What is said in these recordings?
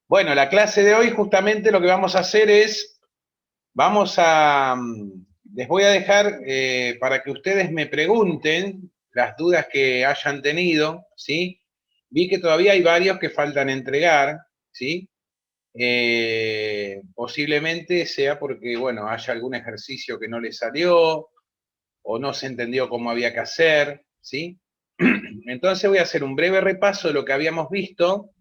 Bueno, la clase de hoy justamente lo que vamos a hacer es, les voy a dejar para que ustedes me pregunten las dudas que hayan tenido, ¿sí? Vi que todavía hay varios que faltan entregar, ¿sí? Posiblemente sea porque, bueno, haya algún ejercicio que no les salió o no se entendió cómo había que hacer, ¿sí? Entonces voy a hacer un breve repaso de lo que habíamos visto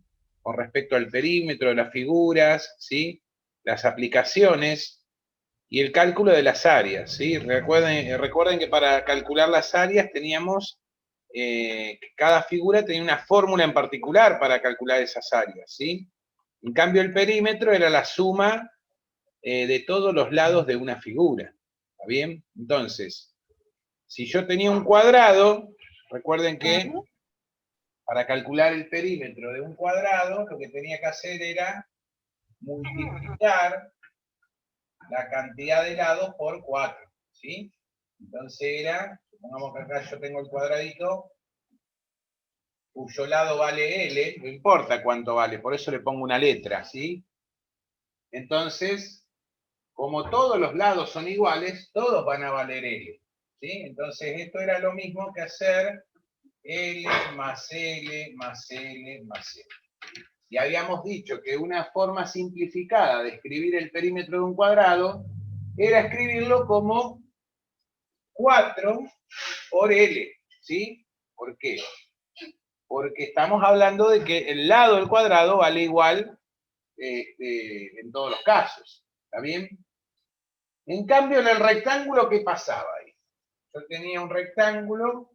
con respecto al perímetro de las figuras, ¿sí? Las aplicaciones y el cálculo de las áreas, ¿sí? Recuerden que para calcular las áreas teníamos que cada figura tenía una fórmula en particular para calcular esas áreas, ¿sí? En cambio, el perímetro era la suma de todos los lados de una figura, ¿está bien? Entonces, si yo tenía un cuadrado, recuerden que para calcular el perímetro de un cuadrado, lo que tenía que hacer era multiplicar la cantidad de lados por 4, ¿sí? Entonces era, supongamos que acá yo tengo el cuadradito, cuyo lado vale L, no importa cuánto vale, por eso le pongo una letra, ¿sí? Entonces, como todos los lados son iguales, todos van a valer L, ¿sí? Entonces esto era lo mismo que hacer L más L más L más L. Y habíamos dicho que una forma simplificada de escribir el perímetro de un cuadrado era escribirlo como 4 por L, ¿sí? ¿Por qué? Porque estamos hablando de que el lado del cuadrado vale igual en todos los casos, ¿está bien? En cambio, en el rectángulo, ¿qué pasaba ahí? Yo tenía un rectángulo,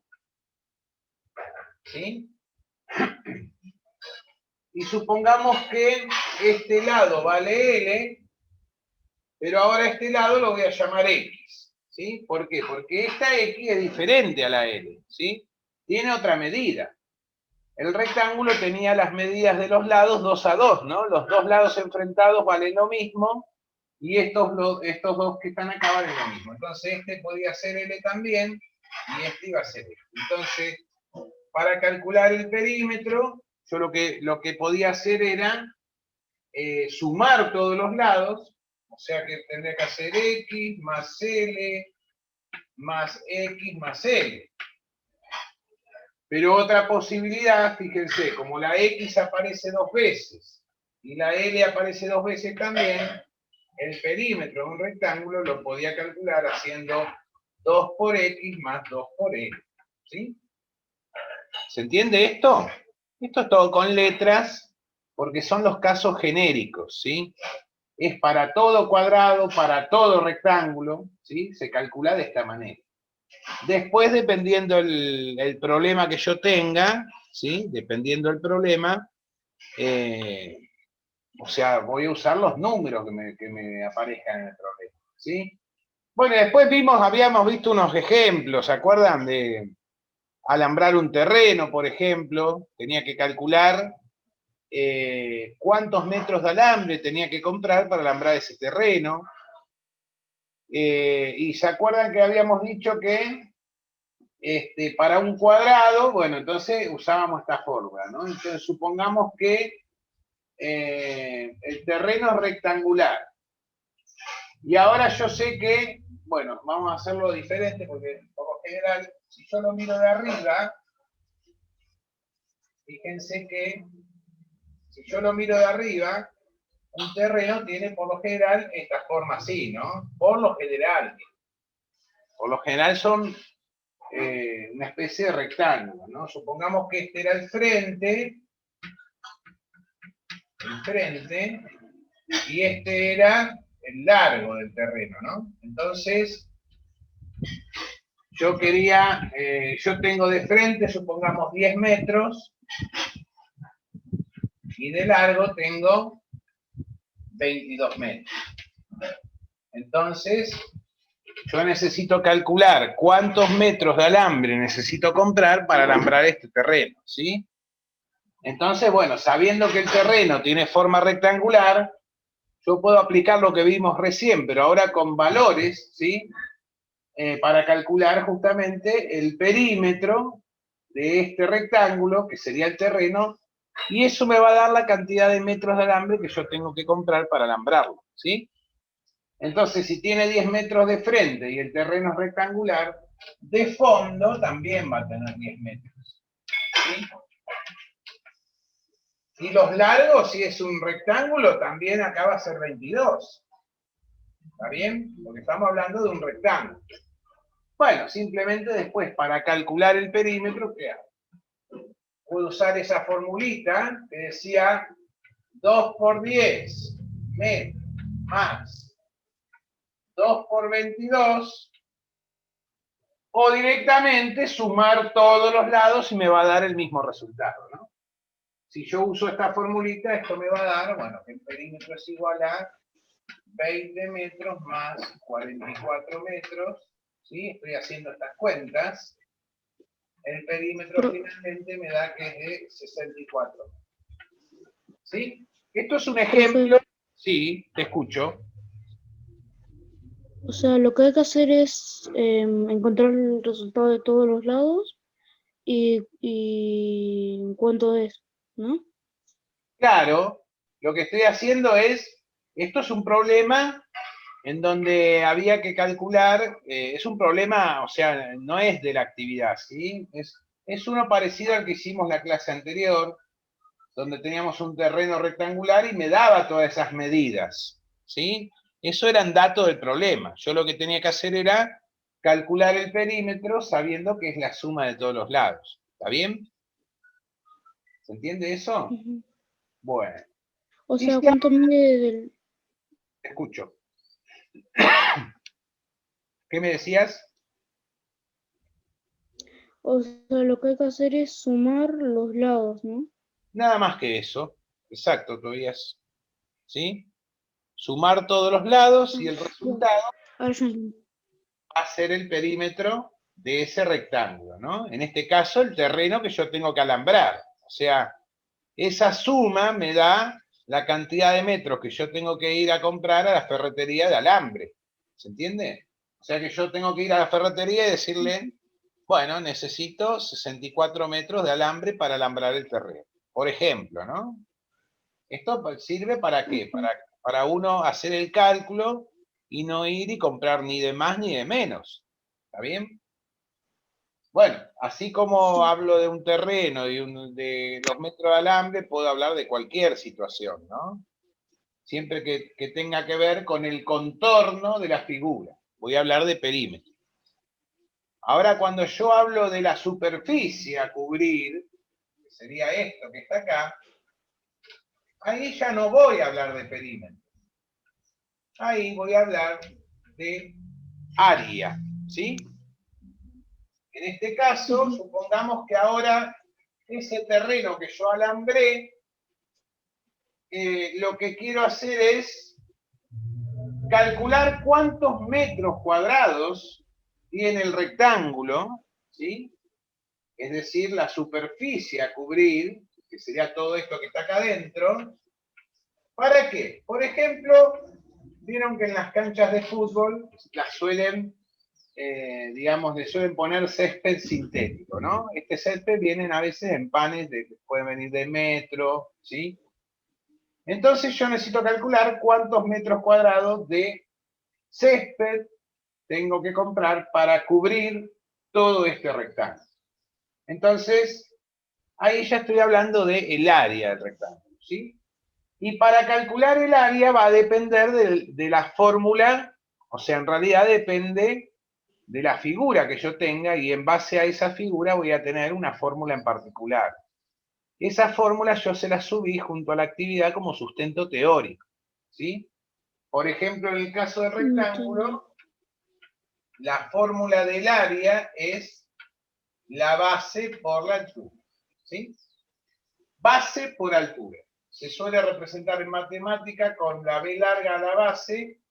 ¿sí? Y supongamos que este lado vale L, pero ahora este lado lo voy a llamar X, ¿sí? ¿Por qué? Porque esta X es diferente a la L, ¿sí? Tiene otra medida. El rectángulo tenía las medidas de los lados 2 a 2, ¿no? Los dos lados enfrentados valen lo mismo y estos dos que están acá valen lo mismo. Entonces este podía ser L también y este iba a ser L. Entonces, para calcular el perímetro, yo lo que podía hacer era sumar todos los lados, o sea que tendría que hacer X más L más X más L. Pero otra posibilidad, fíjense, como la X aparece 2 veces y la L aparece 2 veces también, el perímetro de un rectángulo lo podía calcular haciendo 2 por X más 2 por L. ¿Sí? ¿Se entiende esto? Esto es todo con letras porque son los casos genéricos, ¿sí? Es para todo cuadrado, para todo rectángulo, ¿sí? Se calcula de esta manera. Después, dependiendo el problema que yo tenga, ¿sí? Dependiendo del problema, o sea, voy a usar los números que me aparezcan en el problema, ¿sí? Bueno, después habíamos visto unos ejemplos, ¿se acuerdan? De alambrar un terreno, por ejemplo, tenía que calcular cuántos metros de alambre tenía que comprar para alambrar ese terreno. Y se acuerdan que habíamos dicho que para un cuadrado, bueno, entonces usábamos esta fórmula, ¿no? Entonces supongamos que el terreno es rectangular. Y ahora yo sé que, bueno, vamos a hacerlo diferente porque por lo general, si yo lo miro de arriba, fíjense que si yo lo miro de arriba, un terreno tiene por lo general esta forma así, ¿no? Por lo general. Por lo general son una especie de rectángulo, ¿no? Supongamos que este era el frente, y este era el largo del terreno, ¿no? Entonces, yo tengo de frente, supongamos 10 metros, y de largo tengo 22 metros. Entonces, yo necesito calcular cuántos metros de alambre necesito comprar para alambrar este terreno, ¿sí? Entonces, bueno, sabiendo que el terreno tiene forma rectangular, yo puedo aplicar lo que vimos recién, pero ahora con valores, ¿sí? Para calcular justamente el perímetro de este rectángulo, que sería el terreno, Y eso me va a dar la cantidad de metros de alambre que yo tengo que comprar para alambrarlo, ¿sí? Entonces, si tiene 10 metros de frente y el terreno es rectangular, de fondo también va a tener 10 metros, ¿sí? Y los largos, si es un rectángulo, también acá va a ser 22. ¿Está bien? Porque estamos hablando de un rectángulo. Bueno, simplemente después, para calcular el perímetro, ¿qué hago? Puedo usar esa formulita que decía 2 por 10 metros más 2 por 22, o directamente sumar todos los lados y me va a dar el mismo resultado, ¿no? Si yo uso esta formulita, esto me va a dar, bueno, que el perímetro es igual a 20 metros más 44 metros, ¿sí? Estoy haciendo estas cuentas. El perímetro finalmente me da que es de 64. ¿Sí? Esto es un ejemplo. Sí, te escucho. O sea, lo que hay que hacer es encontrar el resultado de todos los lados y cuánto es, ¿no? Claro, lo que estoy haciendo esto es un problema en donde había que calcular, es un problema, o sea, no es de la actividad, ¿sí? Es uno parecido al que hicimos la clase anterior, donde teníamos un terreno rectangular y me daba todas esas medidas, ¿sí? Eso eran datos del problema. Yo lo que tenía que hacer era calcular el perímetro sabiendo que es la suma de todos los lados. ¿Está bien? ¿Se entiende eso? Ujú. Bueno. O sea, Dice, ¿cuánto mide del...? escucho. ¿Qué me decías? O sea, lo que hay que hacer es sumar los lados, ¿no? Nada más que eso. Exacto, Tobías. ¿Sí? Sumar todos los lados y el Bueno, resultado ahora ya entendí. va a ser el perímetro de ese rectángulo, ¿no? En este caso, el terreno que yo tengo que alambrar. O sea, esa suma me da la cantidad de metros que yo tengo que ir a comprar a la ferretería de alambre. ¿Se entiende? O sea que yo tengo que ir a la ferretería y decirle, bueno, necesito 64 metros de alambre para alambrar el terreno. Por ejemplo, ¿no? Esto sirve para qué? Ujú. Para uno hacer el cálculo y no ir y comprar ni de más ni de menos. ¿Está bien? Bueno, así como Sí. hablo de un terreno y de los metros de alambre, puedo hablar de cualquier situación, ¿no? Siempre que tenga que ver con el contorno de la figura. Voy a hablar de perímetro. Ahora, cuando yo hablo de la superficie a cubrir, que sería esto que está acá, ahí ya no voy a hablar de perímetro. Ahí voy a hablar de área, ¿sí? En este caso, Ujú. supongamos que ahora ese terreno que yo alambré, lo que quiero hacer es calcular cuántos metros cuadrados tiene el rectángulo, ¿sí? Es decir, la superficie a cubrir, que sería todo esto que está acá adentro. ¿Para qué? Por ejemplo, vieron que en las canchas de fútbol las suelen, digamos, le suelen poner césped sintético, ¿no? Este césped vienen a veces en panes, pueden venir de metro, ¿sí? Entonces yo necesito calcular cuántos metros cuadrados de césped tengo que comprar para cubrir todo este rectángulo. Entonces, ahí ya estoy hablando del área del rectángulo, ¿sí? Y para calcular el área va a depender de la fórmula, o sea, en realidad depende de la figura que yo tenga y en base a esa figura voy a tener una fórmula en particular. Esa fórmula yo se la subí junto a la actividad como sustento teórico, ¿sí? Por ejemplo, en el caso del Entendí. rectángulo, la fórmula del área es la base por la altura, ¿sí? Base por altura. Se suele representar en matemática con la B larga a la base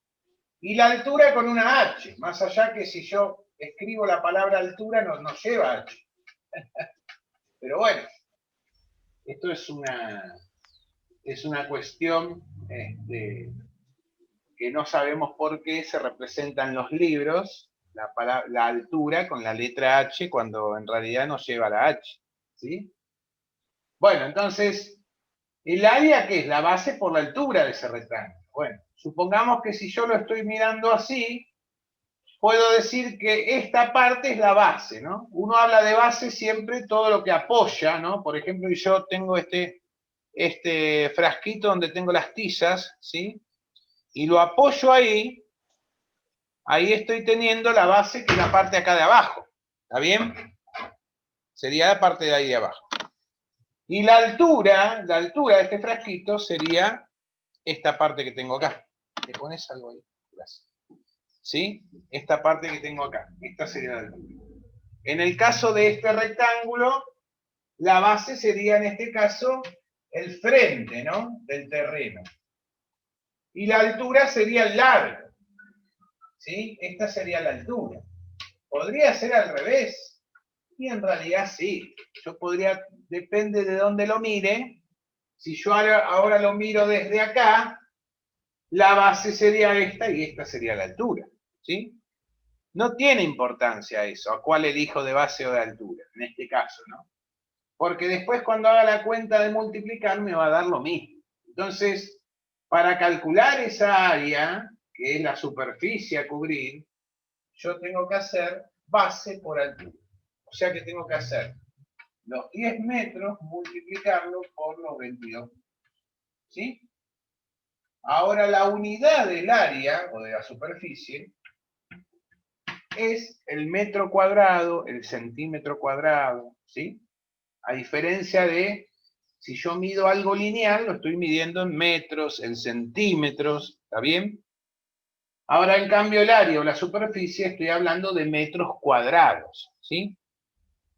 y la altura con una H, más allá que si yo escribo la palabra altura no lleva H. Pero bueno, esto es una cuestión que no sabemos por qué se representa en los libros la altura con la letra H cuando en realidad no lleva la H. ¿Sí? Bueno, entonces, ¿el área qué es? La base por la altura de ese rectángulo. Bueno, supongamos que si yo lo estoy mirando así, puedo decir que esta parte es la base, ¿no? Uno habla de base siempre todo lo que apoya, ¿no? Por ejemplo, yo tengo este frasquito donde tengo las tizas, ¿sí? Y lo apoyo ahí, ahí estoy teniendo la base que es la parte acá de abajo, ¿está bien? Sería la parte de ahí de abajo. Y la altura de este frasquito sería esta parte que tengo acá. ¿Le pones algo ahí? Gracias. ¿Sí? Esta parte que tengo acá. Esta sería la altura. En el caso de este rectángulo, la base sería en este caso el frente, ¿no? Del terreno. Y la altura sería el largo. ¿Sí? Esta sería la altura. ¿Podría ser al revés? Y en realidad sí. Yo podría, depende de dónde lo mire. Si yo ahora lo miro desde acá, la base sería esta y esta sería la altura. ¿Sí? No tiene importancia eso, a cuál elijo de base o de altura, en este caso, ¿no? Porque después cuando haga la cuenta de multiplicar me va a dar lo mismo. Entonces, para calcular esa área, que es la superficie a cubrir, yo tengo que hacer base por altura. O sea que tengo que hacer los 10 metros, multiplicarlo por los 22. ¿Sí? Ahora la unidad del área, o de la superficie, es el metro cuadrado, el centímetro cuadrado, ¿sí? A diferencia de, si yo mido algo lineal, lo estoy midiendo en metros, en centímetros, ¿está bien? Ahora, en cambio, el área o la superficie, estoy hablando de metros cuadrados, ¿sí?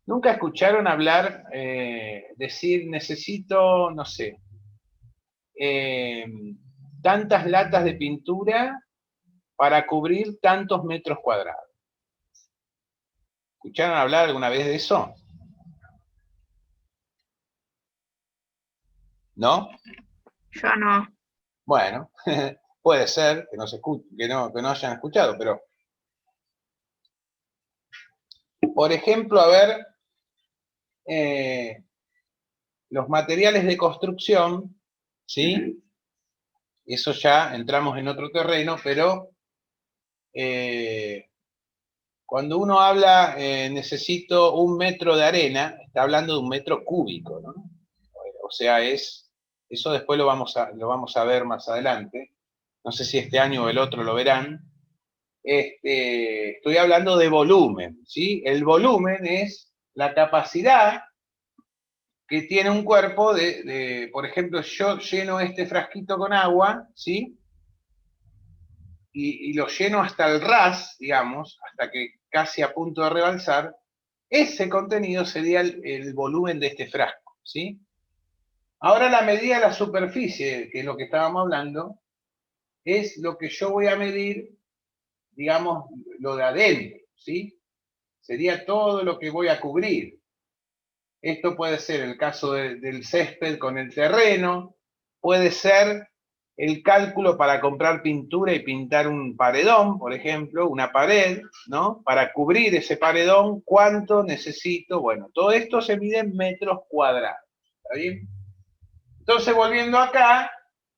¿Nunca escucharon hablar, decir, necesito, no sé, tantas latas de pintura para cubrir tantos metros cuadrados? ¿Escucharon hablar alguna vez de eso? ¿No? Yo no. Bueno, puede ser que no se escuche, que no hayan escuchado, pero por ejemplo, a ver, los materiales de construcción, ¿sí? Eso ya entramos en otro terreno, pero cuando uno habla, necesito 1 metro de arena, está hablando de 1 metro cúbico, ¿no? O sea, eso después lo vamos a ver más adelante. No sé si este año o el otro lo verán. Estoy hablando de volumen, ¿sí? El volumen es la capacidad que tiene un cuerpo por ejemplo, yo lleno este frasquito con agua, ¿sí? Y lo lleno hasta el ras, digamos, hasta que casi a punto de rebalsar. Ese contenido sería el volumen de este frasco, ¿sí? Ahora la medida de la superficie, que es lo que estábamos hablando, es lo que yo voy a medir, digamos, lo de adentro, ¿sí? Sería todo lo que voy a cubrir. Esto puede ser el caso del césped con el terreno, puede ser el cálculo para comprar pintura y pintar un paredón, por ejemplo, una pared, ¿no? Para cubrir ese paredón, ¿cuánto necesito? Bueno, todo esto se mide en metros cuadrados, ¿está bien? Entonces, volviendo acá,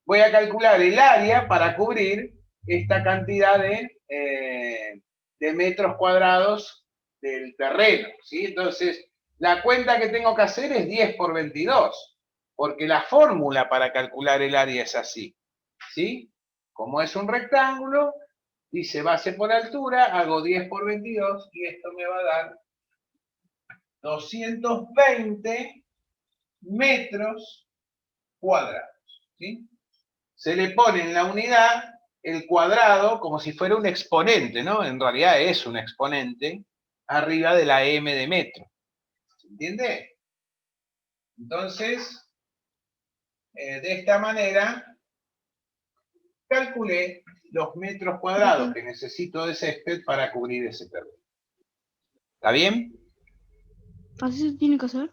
voy a calcular el área para cubrir esta cantidad de metros cuadrados del terreno, ¿sí? Entonces, la cuenta que tengo que hacer es 10 por 22, porque la fórmula para calcular el área es así, ¿sí? Como es un rectángulo, dice base por altura, hago 10 por 22 y esto me va a dar 220 metros cuadrados, ¿sí? Se le pone en la unidad el cuadrado como si fuera un exponente, ¿no? En realidad es un exponente arriba de la m de metro. ¿Se entiende? Entonces, de esta manera, calculé los metros cuadrados que necesito de césped para cubrir ese terreno. ¿Está bien? ¿Así se tiene que hacer?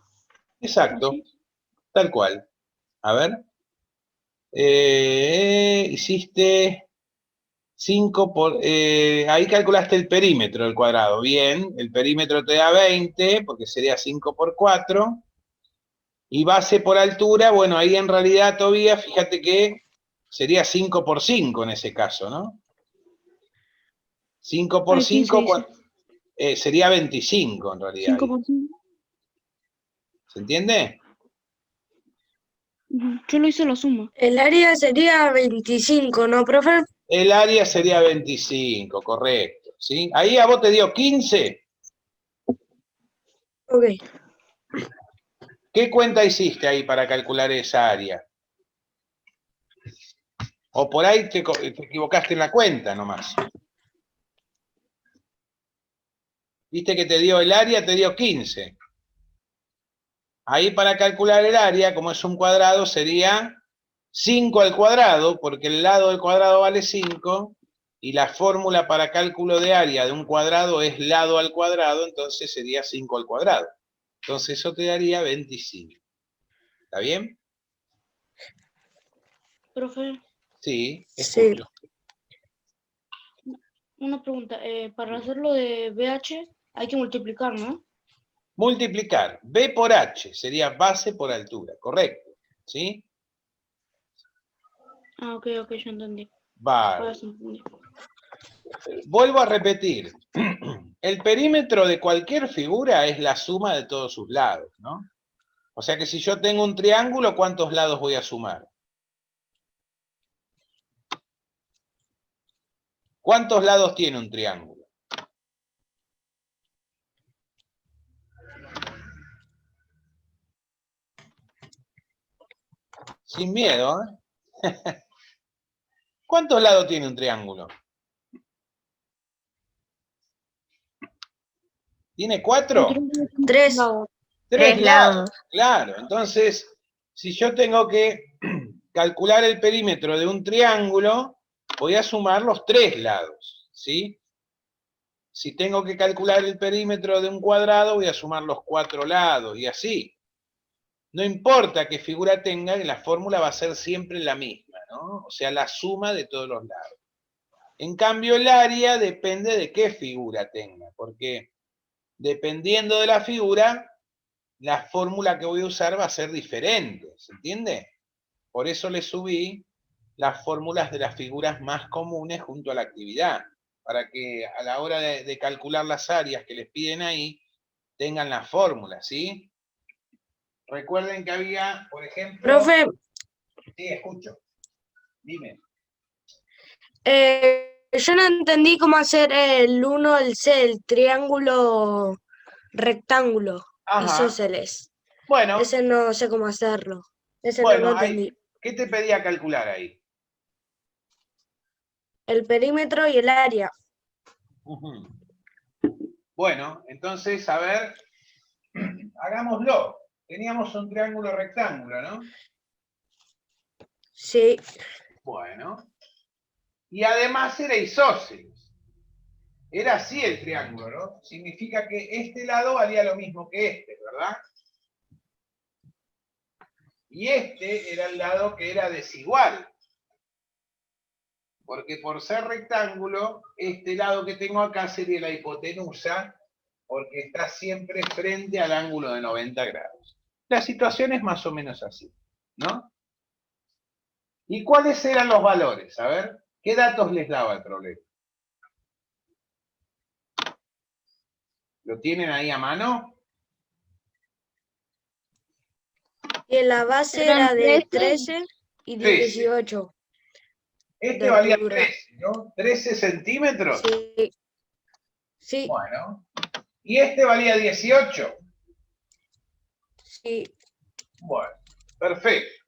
Exacto, ¿Así? tal cual. A ver. Hiciste 5 por... ahí calculaste el perímetro del cuadrado. Bien, el perímetro te da 20, porque sería 5 por 4. Y base por altura, bueno, ahí en realidad, Tobías, fíjate que sería 5 por 5 en ese caso, ¿no? 5 por Ay, 15 5 dice. sería 25 en realidad. 5 por 5. ¿Se entiende? Yo lo hice la suma. El área sería 25, ¿no, profe? El área sería 25, correcto. ¿Sí? Ahí a vos te dio 15. Ok. ¿Qué cuenta hiciste ahí para calcular esa área? O por ahí te equivocaste en la cuenta nomás. Viste que te dio el área, te dio 15. Ahí para calcular el área, como es un cuadrado, sería 5 al cuadrado, porque el lado del cuadrado vale 5, y la fórmula para cálculo de área de un cuadrado es lado al cuadrado, entonces sería 5 al cuadrado. Entonces eso te daría 25. ¿Está bien? Profe, Sí, Sí. escucho. una pregunta. Para hacerlo de BH hay que multiplicar, ¿no? Multiplicar B por H sería base por altura, correcto. ¿Sí? Ah, ok, ya entendí. Vale. Ahora sí entendí. Vuelvo a repetir. El perímetro de cualquier figura es la suma de todos sus lados, ¿no? O sea que si yo tengo un triángulo, ¿cuántos lados voy a sumar? ¿Cuántos lados tiene un triángulo? Sin miedo, ¿eh? ¿Cuántos lados tiene un triángulo? ¿Tiene 4? 3. Lados. 3 Tres lados, lados. claro. Entonces, si yo tengo que calcular el perímetro de un triángulo, voy a sumar los 3 lados, ¿sí? Si tengo que calcular el perímetro de un cuadrado, voy a sumar los 4 lados, y así. No importa qué figura tenga, la fórmula va a ser siempre la misma, ¿no? O sea, la suma de todos los lados. En cambio, el área depende de qué figura tenga, porque dependiendo de la figura, la fórmula que voy a usar va a ser diferente, ¿se entiende? Por eso le subí las fórmulas de las figuras más comunes junto a la actividad, para que a la hora de calcular las áreas que les piden ahí, tengan la fórmula, ¿sí? Recuerden que había, por ejemplo... Profe, Sí, escucho. Dime. yo no entendí cómo hacer el 1, el C, el triángulo rectángulo Ajá. isósceles. Bueno, Ese no sé cómo hacerlo. Ese no lo entendí. ¿qué te pedía calcular ahí? El perímetro y el área. Ujú. Bueno, entonces, a ver, hagámoslo. Teníamos un triángulo rectángulo, ¿no? Sí, Bueno. Y además era isósceles. Era así el triángulo, ¿no? Significa que este lado valía lo mismo que este, ¿verdad? Y este era el lado que era desigual. Porque por ser rectángulo, este lado que tengo acá sería la hipotenusa, porque está siempre frente al ángulo de 90 grados. La situación es más o menos así, ¿no? ¿Y cuáles eran los valores? A ver, ¿qué datos les daba el problema? ¿Lo tienen ahí a mano? y la base Eran era de 13. 13 y 13. 18 Este de valía altura. 13, ¿no? 13 centímetros. Sí, sí, Bueno. Y este valía 18. sí. Bueno, perfecto.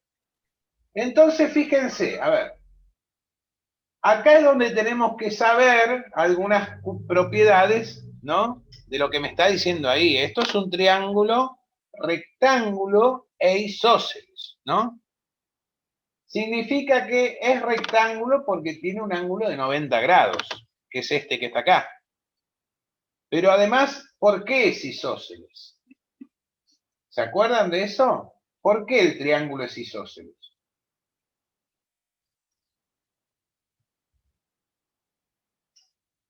Entonces, fíjense, a ver. Acá es donde tenemos que saber algunas propiedades, ¿no? De lo que me está diciendo ahí. Esto es un triángulo, rectángulo e isósceles, ¿no? Significa que es rectángulo porque tiene un ángulo de 90 grados, que es este que está acá. Pero además, ¿por qué es isósceles? ¿Se acuerdan de eso? ¿Por qué el triángulo es isósceles?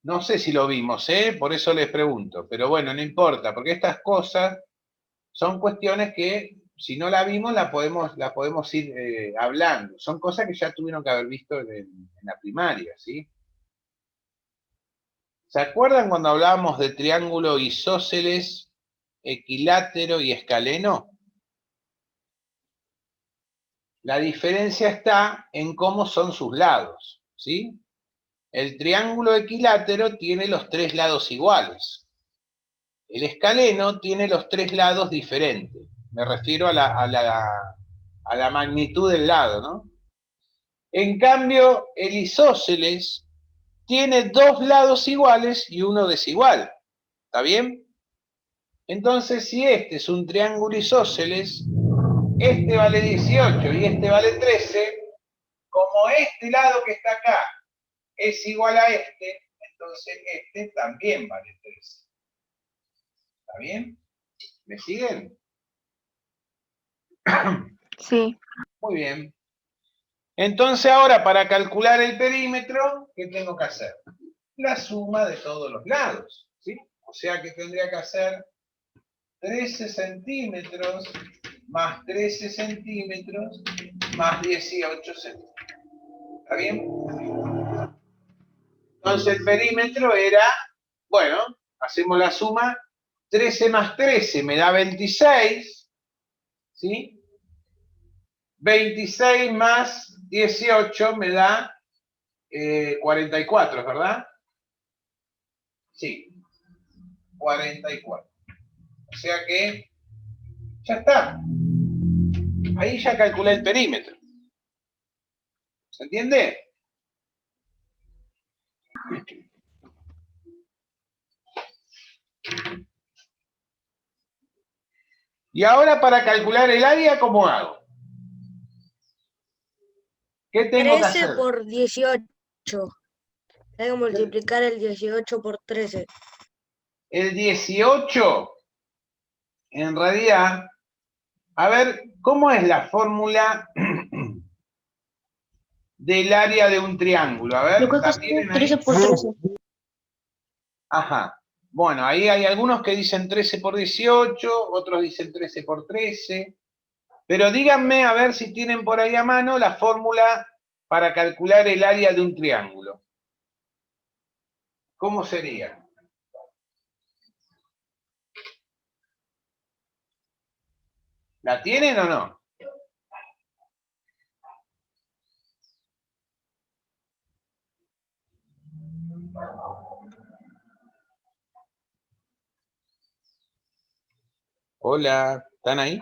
No sé si lo vimos, por eso les pregunto. Pero bueno, no importa, porque estas cosas son cuestiones que si no la vimos, la podemos ir hablando. Son cosas que ya tuvieron que haber visto en la primaria, ¿sí? ¿Se acuerdan cuando hablábamos de triángulo isósceles, equilátero y escaleno? La diferencia está en cómo son sus lados, ¿sí? El triángulo equilátero tiene los 3 lados iguales. El escaleno tiene los 3 lados diferentes. Me refiero a la magnitud del lado, ¿no? En cambio, el isósceles tiene 2 lados iguales y uno desigual. ¿Está bien? Entonces, si este es un triángulo isósceles, este vale 18 y este vale 13, como este lado que está acá es igual a este, entonces este también vale 13. ¿Está bien? ¿Me siguen? Sí. Muy bien. Entonces ahora para calcular el perímetro, ¿qué tengo que hacer? La suma de todos los lados, ¿sí? O sea que tendría que hacer 13 centímetros más 13 centímetros más 18 centímetros. ¿Está bien? Entonces el perímetro era, bueno, hacemos la suma, 13 más 13 me da 26, ¿sí? 26 más 18 me da 44, ¿verdad? Sí, 44. O sea que ya está. Ahí ya calculé el perímetro. ¿Se entiende? Y ahora para calcular el área, ¿cómo hago? ¿Qué tengo que 13 hacer? por 18. Hay que multiplicar el 18 por 13. El 18, en realidad, a ver, ¿cómo es la fórmula del área de un triángulo? A ver, Lo que ¿la es tienen ahí? 13 por 13. Ajá. Bueno, ahí hay algunos que dicen 13 por 18, otros dicen 13 por 13. Pero díganme a ver si tienen por ahí a mano la fórmula para calcular el área de un triángulo. ¿Cómo sería? ¿La tienen o no? Hola, ¿están ahí?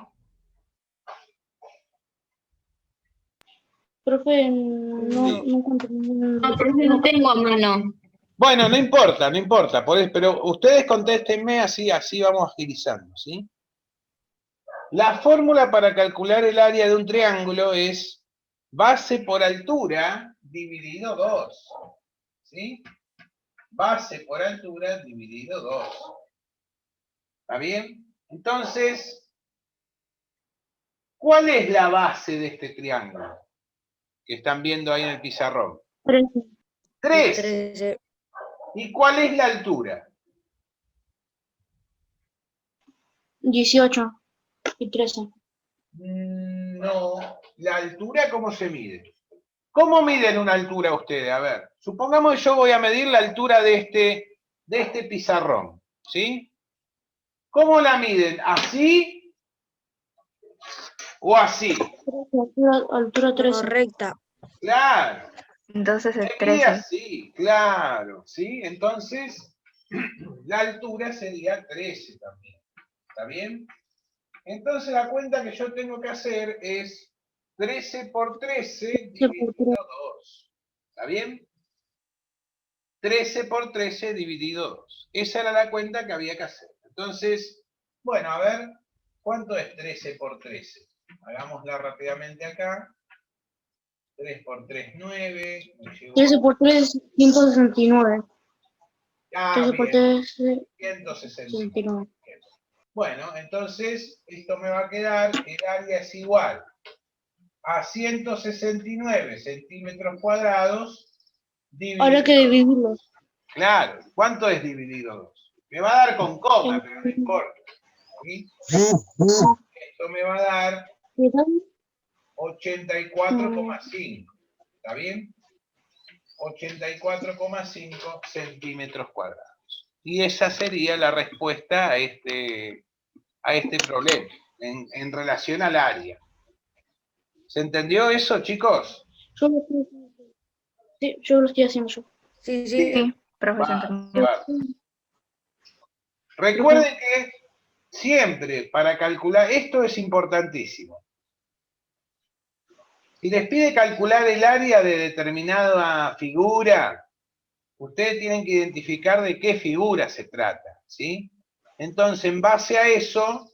Profe, no encuentro ningún... No, profe, no tengo a mano. Bueno, no importa, no importa, pero ustedes contéstenme así vamos agilizando, ¿sí? La fórmula para calcular el área de un triángulo es base por altura dividido 2, ¿sí? Base por altura dividido 2. ¿Está bien? Entonces, ¿cuál es la base de este triángulo que están viendo ahí en el pizarrón? 13. 3. 13. ¿Y cuál es la altura? 18 y 13. No, la altura, ¿cómo se mide? ¿Cómo miden una altura ustedes? A ver, supongamos que yo voy a medir la altura de este pizarrón, ¿sí? ¿Cómo la miden? ¿Así o así? Altura 13. Correcta. Claro, Entonces es se mide 13. así, claro, ¿sí? Entonces, la altura sería 13 también, ¿está bien? Entonces la cuenta que yo tengo que hacer es 13 por 13 dividido 2. ¿Está bien? 13 por 13 dividido 2. Esa era la cuenta que había que hacer. Entonces, bueno, a ver, ¿cuánto es 13 por 13? Hagámosla rápidamente acá. 3 por 3, 9. 13 por 3, 169. Ah, 13 por bien, 3, 169. 69. Bueno, entonces esto me va a quedar, el área es igual a 169 centímetros cuadrados dividido. Ahora hay que dividirlos. Claro, ¿cuánto es dividido 2? Me va a dar con coma, pero no importa. ¿Sí? Esto me va a dar ¿Qué tal? 84,5. ¿Está bien? 84,5 centímetros cuadrados. Y esa sería la respuesta a este problema en relación al área. ¿Se entendió eso, chicos? Yo lo estoy haciendo. Sí, yo lo estoy haciendo yo. Sí, sí. Sí, profe, se Bárbaro, entendió. bárbaro. Recuerden que siempre para calcular, esto es importantísimo. Si les pide calcular el área de determinada figura, ustedes tienen que identificar de qué figura se trata, ¿sí? Entonces, en base a eso,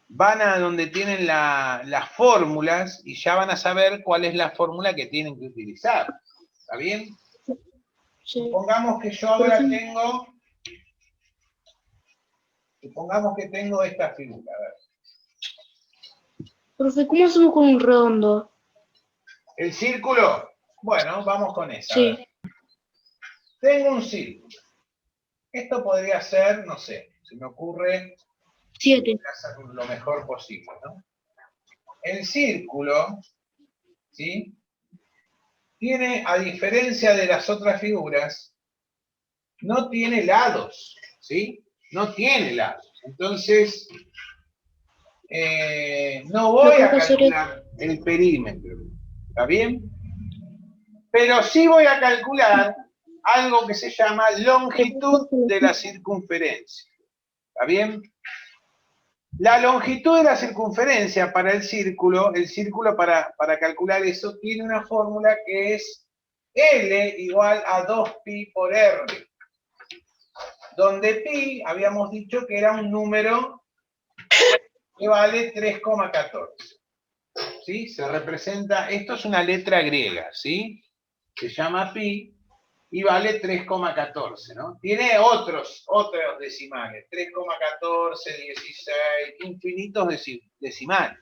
van a donde tienen las fórmulas y ya van a saber cuál es la fórmula que tienen que utilizar. ¿Está bien? Sí. Supongamos que yo ahora tengo... Supongamos que tengo esta figura. A ver. Profe, ¿cómo hacemos con un redondo? ¿El círculo? Bueno, vamos con esa. Sí. A ver. Tengo un círculo. Esto podría ser, no sé, se me ocurre 7. hacer lo mejor posible, ¿no? El círculo, ¿sí? Tiene, a diferencia de las otras figuras, no tiene lados, ¿sí? No tiene lados. Entonces, no voy a calcular el perímetro, ¿está bien? Pero sí voy a calcular algo que se llama longitud de la circunferencia, ¿está bien? La longitud de la circunferencia para el círculo para calcular eso tiene una fórmula que es L igual a 2pi por R, donde pi habíamos dicho que era un número que vale 3,14. ¿Sí? Se representa, esto es una letra griega, ¿sí? Se llama pi y vale 3,14, ¿no? Tiene otros decimales, 3,14, 16, infinitos decimales.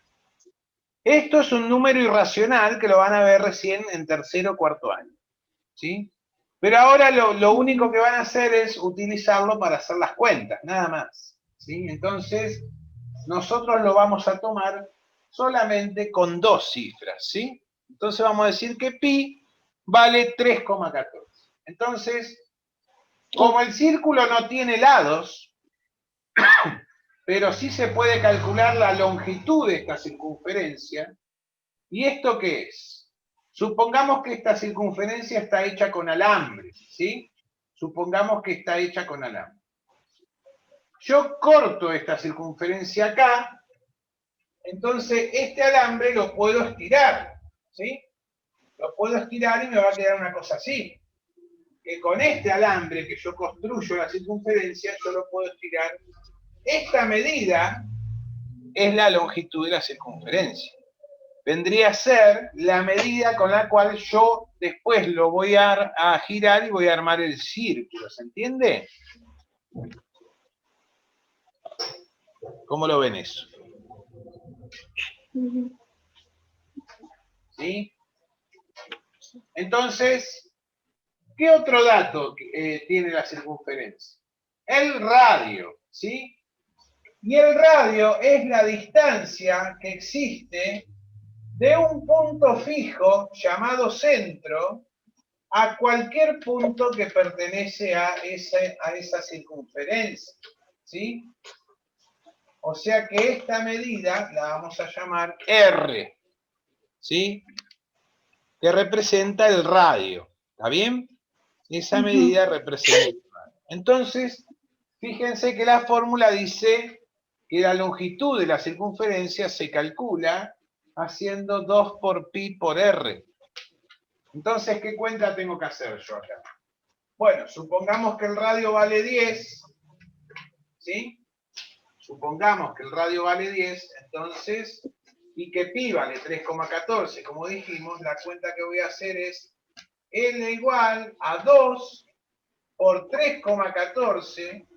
Esto es un número irracional que lo van a ver recién en tercero o cuarto año, ¿sí? Pero ahora lo único que van a hacer es utilizarlo para hacer las cuentas, nada más, ¿sí? Entonces, nosotros lo vamos a tomar solamente con 2 cifras, ¿sí? Entonces vamos a decir que pi vale 3,14. Entonces, como el círculo no tiene lados, pero sí se puede calcular la longitud de esta circunferencia, ¿y esto qué es? Supongamos que esta circunferencia está hecha con alambre, ¿sí? Supongamos que está hecha con alambre. Yo corto esta circunferencia acá, entonces este alambre lo puedo estirar, ¿sí? Lo puedo estirar y me va a quedar una cosa así. Que con este alambre que yo construyo la circunferencia, yo lo puedo estirar. Esta medida es la longitud de la circunferencia. Vendría a ser la medida con la cual yo después lo voy a girar y voy a armar el círculo. ¿Se entiende? ¿Cómo lo ven eso? ¿Sí? Entonces, ¿qué otro dato tiene la circunferencia? El radio, ¿sí? Y el radio es la distancia que existe de un punto fijo llamado centro a cualquier punto que pertenece a esa circunferencia, ¿sí? O sea que esta medida la vamos a llamar R, ¿sí? Que representa el radio, ¿está bien? Esa medida representa el radio. Entonces, fíjense que la fórmula dice que la longitud de la circunferencia se calcula haciendo 2 por pi por R. Entonces, ¿qué cuenta tengo que hacer yo acá? Bueno, supongamos que el radio vale 10, ¿sí? Supongamos que el radio vale 10, entonces, y que pi vale 3,14, como dijimos, la cuenta que voy a hacer es L igual a 2 por 3,14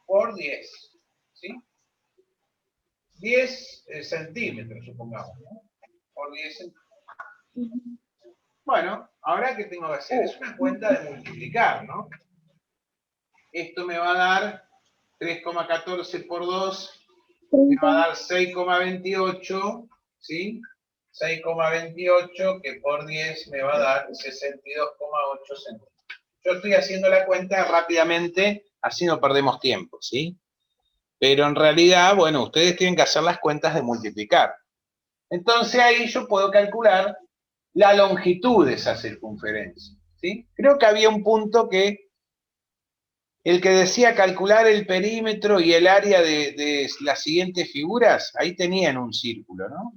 por 10, ¿sí? 10 centímetros, supongamos, ¿no? Por 10 centímetros. Bueno, ahora ¿qué tengo que hacer? Es una cuenta de multiplicar, ¿no? Esto me va a dar 3,14 por 2, me va a 30. dar 6,28, ¿sí? 6,28 que por 10 me va a dar 62,8 centímetros. Yo estoy haciendo la cuenta rápidamente, así no perdemos tiempo, ¿sí? Pero en realidad, bueno, ustedes tienen que hacer las cuentas de multiplicar. Entonces ahí yo puedo calcular la longitud de esa circunferencia, ¿sí? Creo que había un punto que el que decía calcular el perímetro y el área de las siguientes figuras, ahí tenían un círculo, ¿no?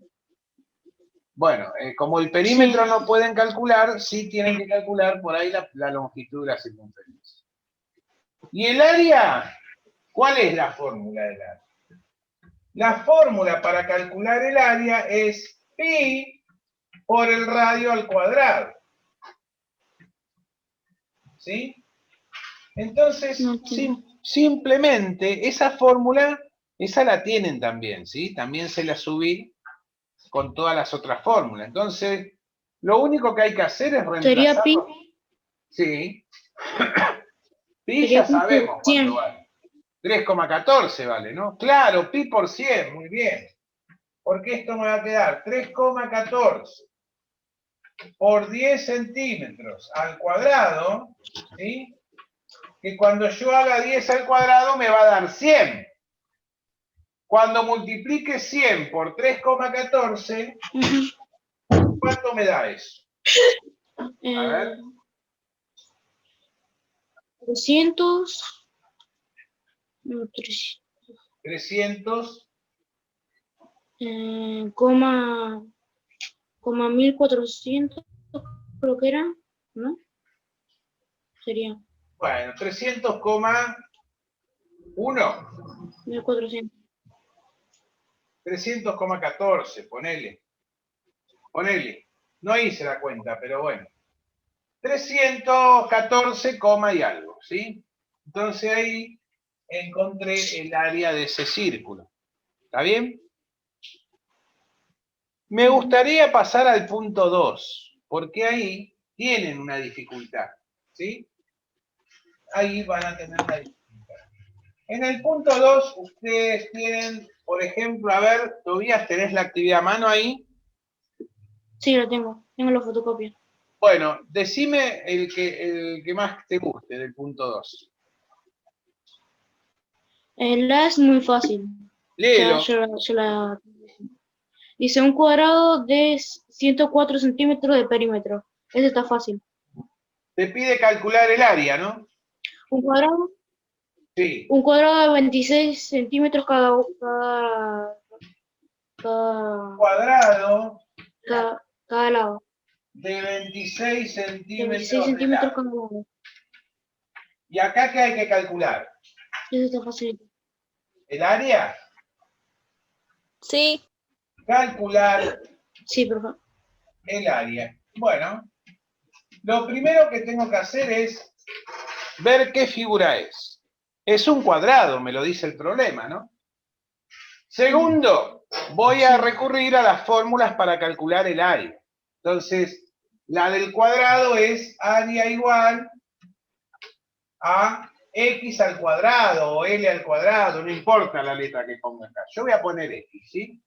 Bueno, como el perímetro Sí. no pueden calcular, sí tienen que calcular por ahí la longitud de la circunferencia. ¿Y el área? ¿Cuál es la fórmula del área? La fórmula para calcular el área es pi por el radio al cuadrado. ¿Sí? Entonces, No entiendo. simplemente esa fórmula, esa la tienen también, ¿sí? También se la subí con todas las otras fórmulas. Entonces, lo único que hay que hacer es Sería pi. reemplazarlo. Sí. Pi Sería ya pi por sabemos 100. cuánto vale. 3,14 vale, ¿no? Claro, pi por 100, muy bien. Porque esto me va a quedar 3,14 por 10 centímetros al cuadrado, ¿sí? Que cuando yo haga 10 al cuadrado me va a dar 100. Cuando multiplique 100 por 3,14, ¿cuánto me da eso? A ver. 300. No, 300. Coma 1400, creo que era, ¿no? Sería Bueno, 300,1. 1400. 300,14, ponele. Ponele. No hice la cuenta, pero bueno. 314, y algo, ¿sí? Entonces ahí encontré el área de ese círculo. ¿Está bien? Me gustaría pasar al punto 2, porque ahí tienen una dificultad, ¿sí? Ahí van a tener una dificultad. En el punto 2, ustedes tienen, por ejemplo, a ver, Tobías, ¿tenés la actividad a mano ahí? Sí, lo tengo. Tengo la fotocopia. Bueno, decime el que más te guste del punto 2. La es muy fácil. Léelo. Dice un cuadrado de 104 centímetros de perímetro. Ese está fácil. Te pide calcular el área, ¿no? Un cuadrado Sí. de 26 centímetros cada Cuadrado lado. de 26 De 26 centímetros de centímetros lado. cada lado. ¿Y acá qué hay que calcular? Eso está fácil. ¿El área? Sí. Calcular Sí, por favor. el área. Bueno, lo primero que tengo que hacer es ver qué figura es. Es un cuadrado, me lo dice el problema, ¿no? Segundo, voy a recurrir a las fórmulas para calcular el área. Entonces, la del cuadrado es área igual a x al cuadrado o l al cuadrado, no importa la letra que ponga acá. Yo voy a poner x, ¿sí?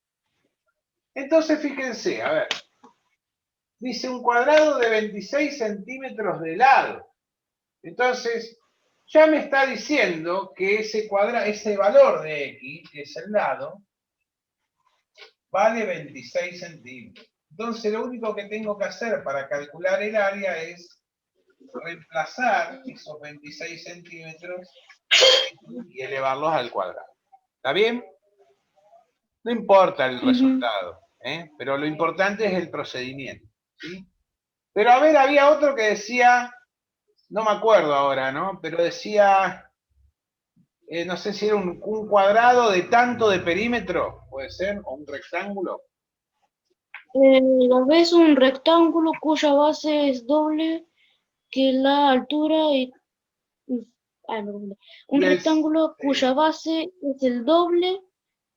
Entonces, fíjense, a ver. Dice un cuadrado de 26 centímetros de lado. Entonces, ya me está diciendo que ese valor de x, que es el lado, vale 26 centímetros. Entonces, lo único que tengo que hacer para calcular el área es reemplazar esos 26 centímetros y elevarlos al cuadrado. ¿Está bien? No importa el resultado, pero lo importante es el procedimiento, ¿sí? Pero a ver, había otro que decía, no me acuerdo ahora, ¿no? Pero decía, no sé si era un cuadrado de tanto de perímetro, puede ser, o un rectángulo. Ves un rectángulo cuya base es doble que la altura y... Un rectángulo cuya base es el doble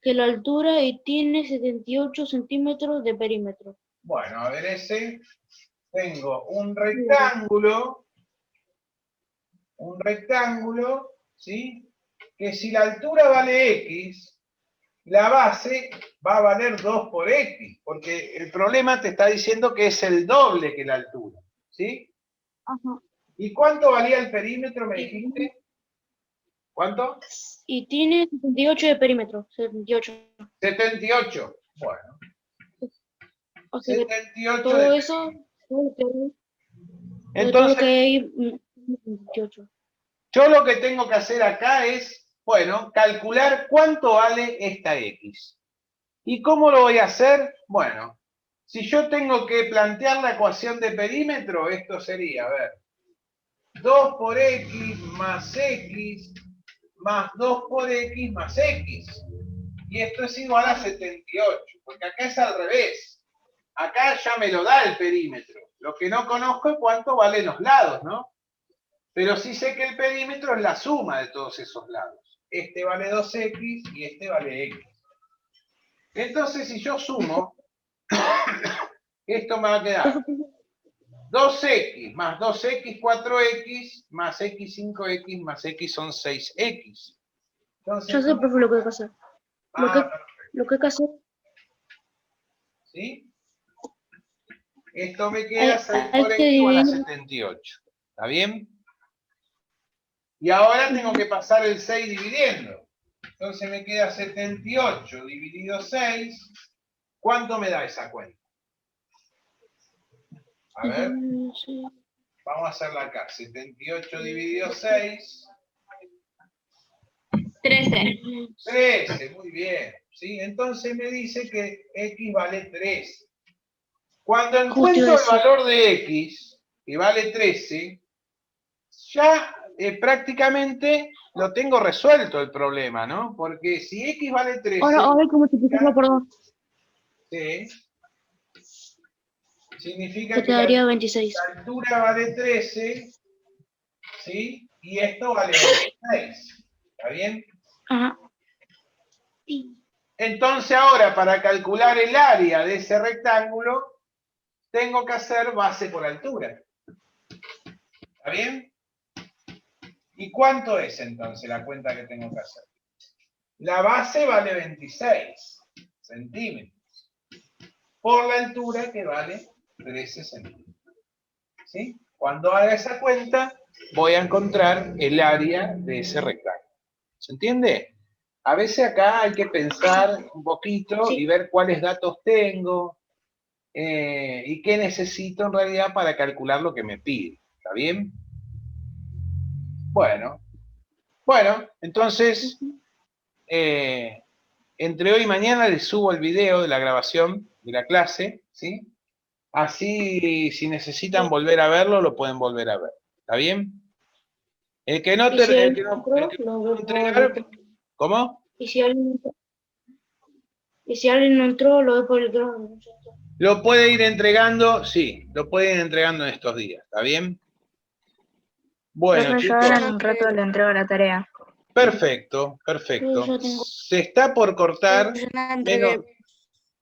que la altura y tiene 78 centímetros de perímetro. Bueno, a ver tengo un rectángulo, ¿sí? Que si la altura vale x, la base va a valer 2 por x, porque el problema te está diciendo que es el doble que la altura, ¿sí? Ajá. ¿Y cuánto valía el perímetro, me dijiste? ¿Cuánto? Y tiene 78 de perímetro, 78. 78. Bueno, O sea que 78 todo de eso, todo lo que todo lo Entonces, que hay, 78. yo lo que tengo que hacer acá es, bueno, calcular cuánto vale esta x. ¿Y cómo lo voy a hacer? Bueno, si yo tengo que plantear la ecuación de perímetro, esto sería, a ver, 2 por x más x más 2 por x más x. Y esto es igual a 78, porque acá es al revés. Acá ya me lo da el perímetro. Lo que no conozco es cuánto valen los lados, ¿no? Pero sí sé que el perímetro es la suma de todos esos lados. Este vale 2x y este vale x. Entonces, si yo sumo, esto me va a quedar 2x más 2x, 4x, más x, 5x, más x son 6x. Entonces, Yo sé, profe, lo que hay que hacer. perfecto. Lo que hay que hacer. ¿Sí? Esto me queda 6 Hay por que x igual a dividir. 78. ¿Está bien? Y ahora tengo que pasar el 6 dividiendo. Entonces me queda 78 dividido 6. ¿Cuánto me da esa cuenta? A ver, Sí. vamos a hacerla acá. 78 dividido 6. 13. 13, muy bien. ¿Sí? Entonces me dice que x vale 13. Cuando encuentro el valor de x, que vale 13, ya prácticamente lo tengo resuelto el problema, ¿no? Porque si x vale 13... Ahora hay que multiplicarlo por 2. Sí. Significa Te que quedaría 26. la altura vale 13, ¿sí? Y esto vale 26. ¿Está bien? Ajá. Entonces ahora, para calcular el área de ese rectángulo, tengo que hacer base por altura. ¿Está bien? ¿Y cuánto es entonces la cuenta que tengo que hacer? La base vale 26 centímetros. Por la altura que vale 13 centímetros. ¿Sí? Cuando haga esa cuenta, voy a encontrar el área de ese rectángulo. ¿Se entiende? A veces acá hay que pensar un poquito y ver cuáles datos tengo y qué necesito en realidad para calcular lo que me pide. ¿Está bien? Bueno, entonces, entre hoy y mañana les subo el video de la grabación de la clase, ¿sí? Así, si necesitan volver a verlo, lo pueden volver a ver. ¿Está bien? El que no entregar, ¿cómo? Y si alguien no entró, lo ve por el grado. Lo puede ir entregando, sí, lo pueden ir entregando en estos días. ¿Está bien? Bueno, Yo chicos. ahora en un rato le entrego la tarea. Perfecto, perfecto. Yo tengo. Se está por cortar. Yo la entregué.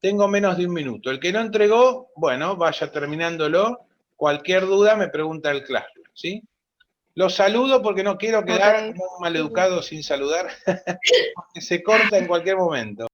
Tengo menos de un minuto. El que no entregó, bueno, vaya terminándolo. Cualquier duda me pregunta el Classroom, ¿sí? Los saludo porque no quiero quedar como un maleducado sin saludar. Porque se corta en cualquier momento.